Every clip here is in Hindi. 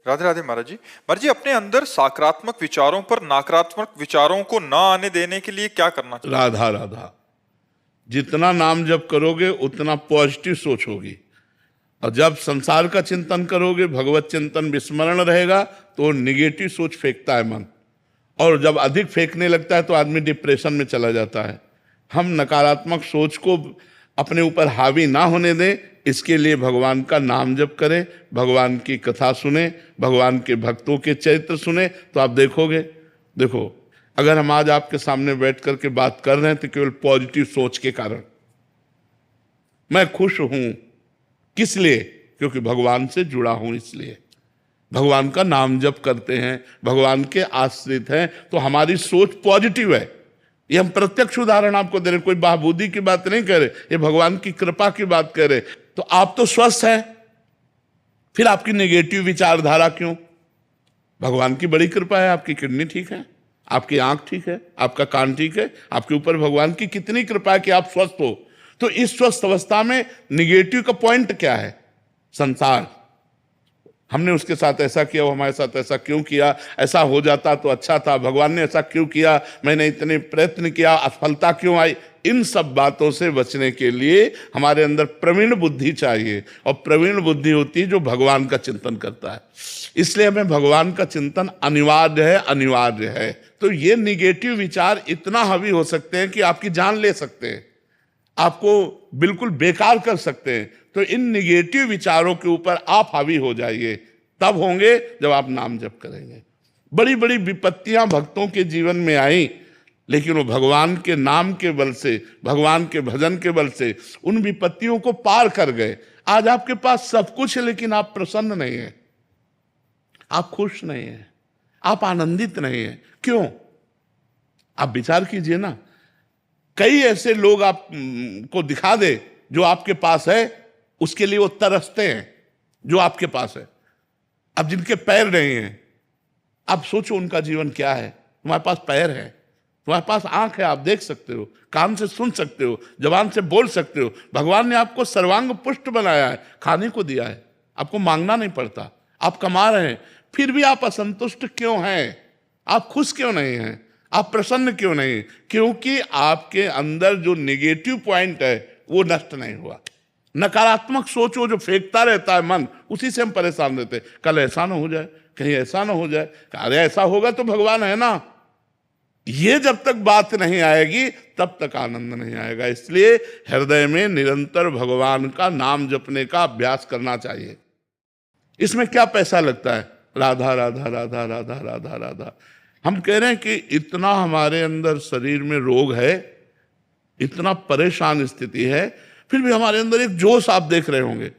राधे राधे महाराज जी। महाराज जी, अपने अंदर सकारात्मक विचारों पर नकारात्मक विचारों को ना आने देने के लिए क्या करना चाहिए? राधा राधा। जितना नाम जप करोगे उतना पॉजिटिव सोच होगी, और जब संसार का चिंतन करोगे, भगवत चिंतन विस्मरण रहेगा, तो निगेटिव सोच फेंकता है मन, और जब अधिक फेंकने लगता है तो आदमी डिप्रेशन में चला जाता है। हम नकारात्मक सोच को अपने ऊपर हावी ना होने दें, इसके लिए भगवान का नाम जप करें, भगवान की कथा सुने, भगवान के भक्तों के चरित्र सुने, तो आप देखोगे। देखो, अगर हम आज आपके सामने बैठ करके बात कर रहे हैं तो केवल पॉजिटिव सोच के कारण। मैं खुश हूं, किस लिए? क्योंकि भगवान से जुड़ा हूं, इसलिए भगवान का नाम जप करते हैं, भगवान के आश्रित हैं, तो हमारी सोच पॉजिटिव है। ये हम प्रत्यक्ष उदाहरण आपको दे रहे, कोई बहाबूदी की बात नहीं कर रहे, ये भगवान की कृपा की बात कर रहे। तो आप तो स्वस्थ हैं, फिर आपकी नेगेटिव विचारधारा क्यों? भगवान की बड़ी कृपा है, आपकी किडनी ठीक है, आपकी आंख ठीक है, आपका कान ठीक है, आपके ऊपर भगवान की कितनी कृपा है कि आप स्वस्थ हो। तो इस स्वस्थ अवस्था में निगेटिव का पॉइंट क्या है? संसार। हमने उसके साथ ऐसा किया, वो हमारे साथ ऐसा क्यों किया, ऐसा हो जाता तो अच्छा था, भगवान ने ऐसा क्यों किया, मैंने इतने प्रयत्न किया, असफलता क्यों आई। इन सब बातों से बचने के लिए हमारे अंदर प्रवीण बुद्धि चाहिए, और प्रवीण बुद्धि होती है जो भगवान का चिंतन करता है। इसलिए हमें भगवान का चिंतन अनिवार्य है, अनिवार्य है। तो ये निगेटिव विचार इतना हावी हो सकते हैं कि आपकी जान ले सकते हैं, आपको बिल्कुल बेकार कर सकते हैं। तो इन निगेटिव विचारों के ऊपर आप हावी हो जाइए, तब होंगे जब आप नाम जप करेंगे। बड़ी बड़ी विपत्तियां भक्तों के जीवन में आई, लेकिन वो भगवान के नाम के बल से, भगवान के भजन के बल से उन विपत्तियों को पार कर गए। आज आपके पास सब कुछ है, लेकिन आप प्रसन्न नहीं हैं, आप खुश नहीं हैं, आप आनंदित नहीं हैं। क्यों? आप विचार कीजिए ना। कई ऐसे लोग आप को दिखा दे जो आपके पास है, उसके लिए वो तरसते हैं जो आपके पास है। अब जिनके पैर नहीं हैं, आप सोचो उनका जीवन क्या है। तुम्हारे पास पैर है, तुम्हारे पास आंख है, आप देख सकते हो, कान से सुन सकते हो, जबान से बोल सकते हो। भगवान ने आपको सर्वांग पुष्ट बनाया है, खाने को दिया है, आपको मांगना नहीं पड़ता, आप कमा रहे हैं। फिर भी आप असंतुष्ट क्यों हैं? आप खुश क्यों नहीं हैं? आप प्रसन्न क्यों नहीं? क्योंकि आपके अंदर जो नेगेटिव पॉइंट है वो नष्ट नहीं हुआ। नकारात्मक सोचो जो फेंकता रहता है मन, उसी से हम परेशान रहते हैं। कल ऐसा ना हो जाए, कहीं ऐसा ना हो जाए, अरे ऐसा होगा तो भगवान है ना। ये जब तक बात नहीं आएगी तब तक आनंद नहीं आएगा। इसलिए हृदय में निरंतर भगवान का नाम जपने का अभ्यास करना चाहिए। इसमें क्या पैसा लगता है? राधा राधा राधा राधा राधा राधा। हम कह रहे हैं कि इतना हमारे अंदर शरीर में रोग है, इतना परेशान स्थिति है, फिर भी हमारे अंदर एक जोश आप देख रहे होंगे,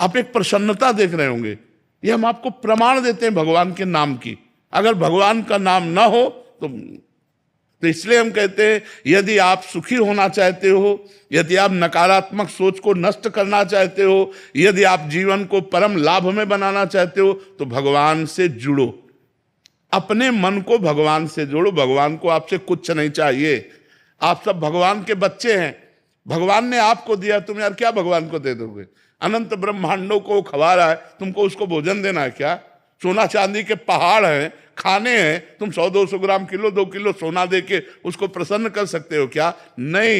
आप एक प्रसन्नता देख रहे होंगे। ये हम आपको प्रमाण देते हैं भगवान के नाम की। अगर भगवान का नाम ना हो तो इसलिए हम कहते हैं, यदि आप सुखी होना चाहते हो, यदि आप नकारात्मक सोच को नष्ट करना चाहते हो, यदि आप जीवन को परम लाभ में बनाना चाहते हो, तो भगवान से जुड़ो, अपने मन को भगवान से जोड़ो। भगवान को आपसे कुछ नहीं चाहिए, आप सब भगवान के बच्चे हैं। भगवान ने आपको दिया, तुम यार क्या भगवान को दे दोगे? अनंत ब्रह्मांडों को खवा रहा है, तुमको उसको भोजन देना है क्या? सोना चांदी के पहाड़ हैं, खाने हैं, तुम 100-200 ग्राम, किलो 2 किलो सोना दे के उसको प्रसन्न कर सकते हो क्या? नहीं।